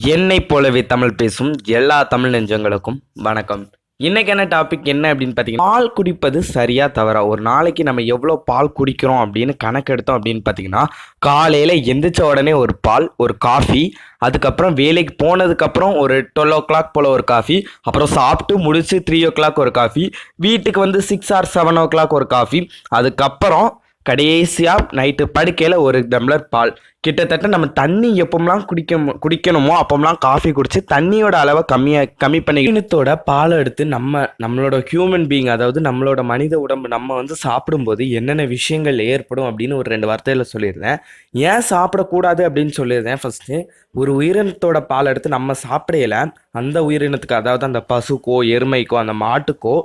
என்னைப் போலவே தமிழ் பேசும் எல்லா தமிழ் நெஞ்சங்களுக்கும் வணக்கம். இன்னைக்கான டாபிக் என்ன அப்படின்னு பார்த்தீங்கன்னா, பால் குடிப்பது சரியா தவறா? ஒரு நாளைக்கு நம்ம எவ்வளோ பால் குடிக்கிறோம் அப்படின்னு கணக்கெடுத்தோம் அப்படின்னு பார்த்தீங்கன்னா, காலையில் எந்திரிச்ச உடனே ஒரு பால், ஒரு காஃபி, அதுக்கப்புறம் வேலைக்கு போனதுக்கப்புறம் ஒரு 12 o'clock போல் ஒரு காஃபி, அப்புறம் சாப்பிட்டு முடிச்சு 3 o'clock ஒரு காஃபி, வீட்டுக்கு வந்து 6 or 7 o'clock ஒரு காஃபி, அதுக்கப்புறம் கடைசியாக நைட்டு படுக்கையில் ஒரு டம்ளர் பால். கிட்டத்தட்ட நம்ம தண்ணி எப்போம்லாம் குடிக்கணுமோ அப்போம்லாம் காஃபி குடிச்சு தண்ணியோட அளவை கம்மி பண்ணி இனத்தோட பாலை எடுத்து நம்மளோட ஹியூமன் பீயிங், அதாவது நம்மளோட மனித உடம்பு நம்ம வந்து சாப்பிடும்போது என்னென்ன விஷயங்கள் ஏற்படும் அப்படின்னு ஒரு 2 வார்த்தையில் சொல்லியிருந்தேன். ஏன் சாப்பிடக்கூடாது அப்படின்னு சொல்லியிருந்தேன். ஃபஸ்ட்டு, ஒரு உயிரினத்தோட பால் எடுத்து நம்ம சாப்பிடையில அந்த உயிரினத்துக்கு, அதாவது அந்த பசுக்கோ எருமைக்கோ அந்த மாட்டுக்கோ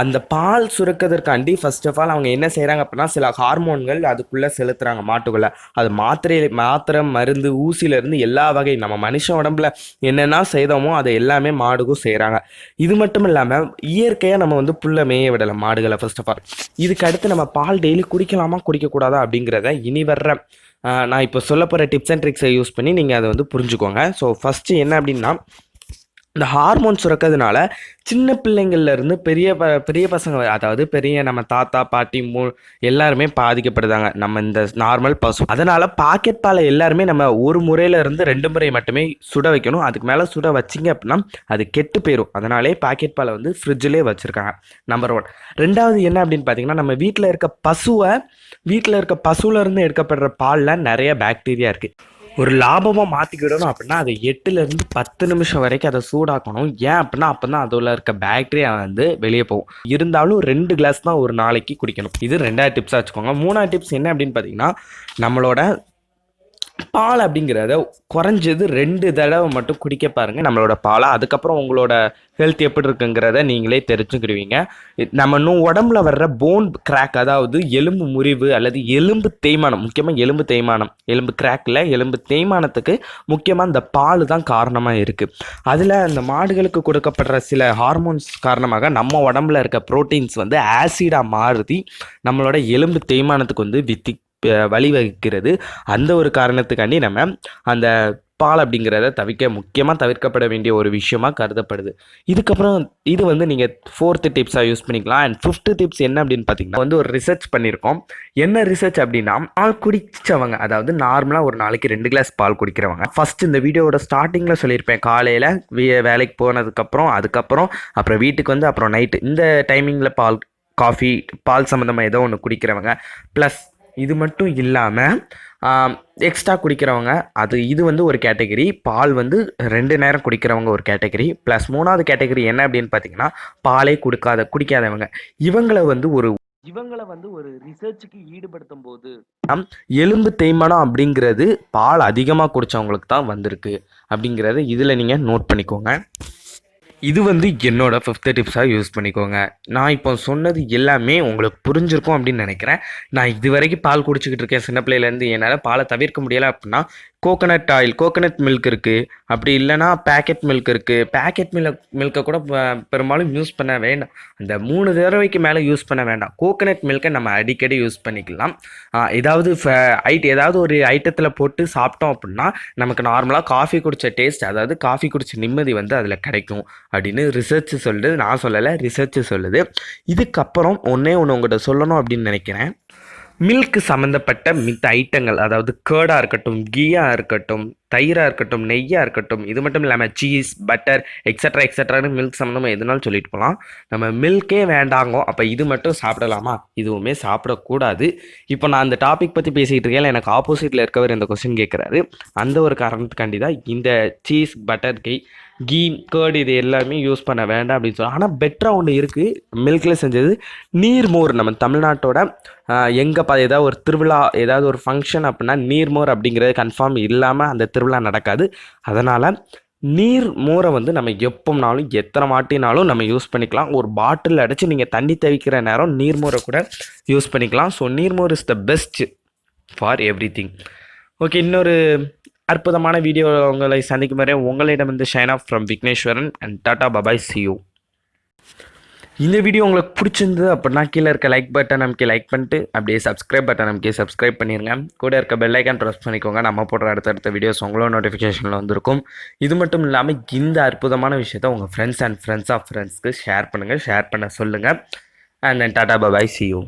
அந்த பால் சுரக்கிறதுக்காண்டி ஃபர்ஸ்ட் ஆஃப் ஆல் அவங்க என்ன செய்கிறாங்க அப்படின்னா, சில ஹார்மோன்கள் அதுக்குள்ளே செலுத்துகிறாங்க மாட்டுக்குள்ளே. அது மாத்திரை மருந்து ஊசியிலேருந்து எல்லா வகை நம்ம மனுஷன் உடம்புல என்னென்ன செய்தோமோ அதை எல்லாமே மாடுக்கும் செய்கிறாங்க. இது மட்டும் இல்லாமல் இயற்கையாக நம்ம வந்து புல்லை மேய விடலை மாடுகளை. ஃபர்ஸ்ட் ஆஃப் ஆல் இதுக்கு அடுத்து நம்ம பால் டெய்லி குடிக்கலாமா குடிக்கக்கூடாதா அப்படிங்கிறத இனி வர்ற நான் இப்போ சொல்ல போகிற டிப்ஸ் அண்ட் ட்ரிக்ஸை யூஸ் பண்ணி நீங்கள் அதை வந்து புரிஞ்சுக்கோங்க. ஸோ ஃபஸ்ட்டு என்ன அப்படின்னா, இந்த ஹார்மோன் சுரக்கிறதுனால சின்ன பிள்ளைங்கள்லேருந்து பெரிய பசங்க, அதாவது பெரிய நம்ம தாத்தா பாட்டி எல்லாருமே பாதிக்கப்படுதாங்க நம்ம இந்த நார்மல் பசு. அதனால் பாக்கெட் பாலை எல்லாருமே நம்ம ஒரு முறையிலேருந்து 2 முறை மட்டுமே சுட வைக்கணும். அதுக்கு மேலே சுட வச்சிங்க அப்படின்னா அது கெட்டு போயிடும். அதனாலே பாக்கெட் பாலை வந்து ஃப்ரிட்ஜிலே வச்சுருக்காங்க. நம்பர் 1. 2வது என்ன அப்படின்னு பார்த்தீங்கன்னா, நம்ம வீட்டில் இருக்க பசுவிலேருந்து எடுக்கப்படுற பாலில் நிறைய பாக்டீரியா இருக்குது. ஒரு லாபமாக மாற்றிக்கிடணும் அப்படின்னா அது 8லேருந்து 10 நிமிஷம் வரைக்கும் அதை சூடாக்கணும். ஏன் அப்படின்னா அப்போ தான் அதில் இருக்க பாக்டீரியா வந்து வெளியே போகும். இருந்தாலும் 2 கிளாஸ் தான் ஒரு நாளைக்கு குடிக்கணும். இது 2வது டிப்ஸாக வச்சுக்கோங்க. 3வது டிப்ஸ் என்ன அப்படின்னு பார்த்தீங்கன்னா, நம்மளோட பால் அப்படிங்கிறத குறைஞ்சது 2 தடவை மட்டும் குடிக்க பாருங்கள் நம்மளோட பாலை. அதுக்கப்புறம் உங்களோட ஹெல்த் எப்படி இருக்குங்கிறத நீங்களே தெரிஞ்சுக்கிடுவீங்க. நம்ம இன்னும் உடம்புல வர்ற போன் கிராக், அதாவது எலும்பு முறிவு அல்லது எலும்பு தேய்மானம், முக்கியமாக எலும்பு கிராக்கில் எலும்பு தேய்மானத்துக்கு முக்கியமாக இந்த பால் தான் காரணமாக இருக்குது. அதில் அந்த மாடுகளுக்கு கொடுக்கப்படுற சில ஹார்மோன்ஸ் காரணமாக நம்ம உடம்புல இருக்க ப்ரோட்டீன்ஸ் வந்து ஆசிடாக மாறுதி நம்மளோட எலும்பு தேய்மானத்துக்கு வந்து வழிவகுக்கிறது. அந்த ஒரு காரணத்துக்காண்டி நம்ம அந்த பால் அப்படிங்கிறத முக்கியமாக தவிர்க்கப்பட வேண்டிய ஒரு விஷயமா கருதப்படுது. இதுக்கப்புறம் இது வந்து நீங்கள் 4th டிப்ஸாக யூஸ் பண்ணிக்கலாம். அண்ட் 5th டிப்ஸ் என்ன அப்படின்னு பார்த்தீங்கன்னா, வந்து ஒரு ரிசர்ச் பண்ணியிருக்கோம். என்ன ரிசர்ச் அப்படின்னா, பால் குடித்தவங்க, அதாவது நார்மலாக ஒரு நாளைக்கு 2 கிளாஸ் பால் குடிக்கிறவங்க, ஃபஸ்ட் இந்த வீடியோவோட ஸ்டார்டிங்கில் சொல்லியிருப்பேன், காலையில் வேலைக்கு போனதுக்கப்புறம் அப்புறம் வீட்டுக்கு வந்து அப்புறம் நைட்டு இந்த டைமிங்கில் காஃபி பால் சம்மந்தமாக ஏதோ ஒன்று குடிக்கிறவங்க, ப்ளஸ் இது மட்டும் இல்லாமல் எக்ஸ்ட்ரா குடிக்கிறவங்க, இது வந்து ஒரு கேட்டகரி. பால் வந்து 2 நேரம் குடிக்கிறவங்க ஒரு கேட்டகரி. ப்ளஸ் 3வது கேட்டகரி என்ன அப்படின்னு பார்த்தீங்கன்னா, பாலே குடிக்காதவங்க. இவங்களை வந்து ஒரு ரிசர்ச்சுக்கு ஈடுபடுத்தும் போது எலும்பு தேய்மானம் அப்படிங்கிறது பால் அதிகமாக குடித்தவங்களுக்கு தான் வந்திருக்கு அப்படிங்கிறத இதில் நீங்கள் நோட் பண்ணிக்கோங்க. இது வந்து என்னோட 5th டிப்ஸாக யூஸ் பண்ணிக்கோங்க. நான் இப்போ சொன்னது எல்லாமே உங்களுக்கு புரிஞ்சிருக்கும் அப்படின்னு நினைக்கிறேன். நான் இது வரைக்கும் பால் குடிச்சிக்கிட்டு இருக்கேன் சின்ன பிள்ளையிலேருந்து. என்னால் பாலை தவிர்க்க முடியலை அப்படின்னா, கோகனட் மில்க் இருக்குது. அப்படி இல்லைனா பேக்கெட் மில்க் இருக்குது. பேக்கெட் மில்கை கூட பெரும்பாலும் யூஸ் பண்ண வேண்டாம். அந்த 3 தடவைக்கு மேலே யூஸ் பண்ண வேண்டாம். கோகனட் மில்கை நம்ம அடிக்கடி யூஸ் பண்ணிக்கலாம். ஏதாவது ஒரு ஐட்டத்தில் போட்டு சாப்பிட்டோம் அப்படின்னா நமக்கு நார்மலாக காஃபி குடித்த டேஸ்ட், அதாவது காஃபி குடித்த நிம்மதி வந்து அதில் கிடைக்கும் அப்படின்னு ரிசர்ச் சொல்லுது. நான் சொல்லலை, ரிசர்ச் சொல்லுது. இதுக்கப்புறம் ஒன்று உங்கள்கிட்ட சொல்லணும் அப்படின்னு நினைக்கிறேன். மில்க் சம்மந்தப்பட்ட மித்த ஐட்டங்கள், அதாவது கேர்டாக இருக்கட்டும், கீயாக இருக்கட்டும், தயிராக இருக்கட்டும், நெய்யாக இருக்கட்டும், இது மட்டும் இல்லாமல் சீஸ், பட்டர், எக்ஸட்ரான்னு மில்க் சம்மந்தமாக எதுனாலும் சொல்லிட்டு போகலாம். நம்ம மில்கே வேண்டாங்கோ, அப்போ இது மட்டும் சாப்பிடலாமா? இதுவுமே சாப்பிடக்கூடாது. இப்போ நான் அந்த டாபிக் பற்றி பேசிகிட்டு இருக்கேன், எனக்கு ஆப்போசிட்டில் இருக்கவர் இந்த கொஸ்டின் கேட்குறாரு. அந்த ஒரு காரணத்துக்காண்டி தான் இந்த சீஸ், பட்டர், கீ, கேர்டு இது எல்லாமே யூஸ் பண்ண வேண்டாம் அப்படின்னு சொல்லலாம். ஆனால் பெட்டராக ஒன்று இருக்குது, மில்கில் செஞ்சது நீர்மோர். நம்ம தமிழ்நாட்டோட ஏதாவது ஒரு திருவிழா, ஏதாவது ஒரு ஃபங்க்ஷன் அப்படின்னா நீர்மோர் அப்படிங்கிறது கன்ஃபார்ம் இல்லாமல் அந்த திருவிழா நடக்காது. அதனால் நீர் மோரை வந்து நம்ம எப்போனாலும் எத்தனை வாட்டினாலும் நம்ம யூஸ் பண்ணிக்கலாம். ஒரு பாட்டில் அடைச்சி நீங்கள் தண்ணி தவிக்கிற நேரம் நீர்மோரை கூட யூஸ் பண்ணிக்கலாம். ஸோ நீர்மோர் is the best for everything. Okay, இன்னொரு அற்புதமான வீடியோ உங்களை சந்திக்கும் வரை உங்களிடம் வந்து sign off from Vigneswaran and tata bye bye, see you. இந்த வீடியோ உங்களுக்கு பிடிச்சிருந்தது அப்படின்னா கீழே இருக்க லைக் பட்டன் நமக்கு லைக் பண்ணிட்டு அப்படியே சப்ஸ்கிரைப் பட்டன் நமக்கு சப்ஸ்கிரைப் பண்ணிடுங்க. கூட இருக்க பெல் ஐக்கான் ப்ரெஸ் பண்ணிக்கோங்க. நம்ம போடுற அடுத்தடுத்த வீடியோஸ் உங்களோட நோட்டிஃபிகேஷனில் வந்திருக்கும். இது மட்டும் இல்லாமல் இந்த அற்புதமான விஷயத்தை உங்கள் ஃப்ரெண்ட்ஸ் ஆஃப் ஃப்ரெண்ட்ஸ்க்கு ஷேர் பண்ணுங்கள், ஷேர் பண்ண சொல்லுங்கள். And then Tata bye bye, see you.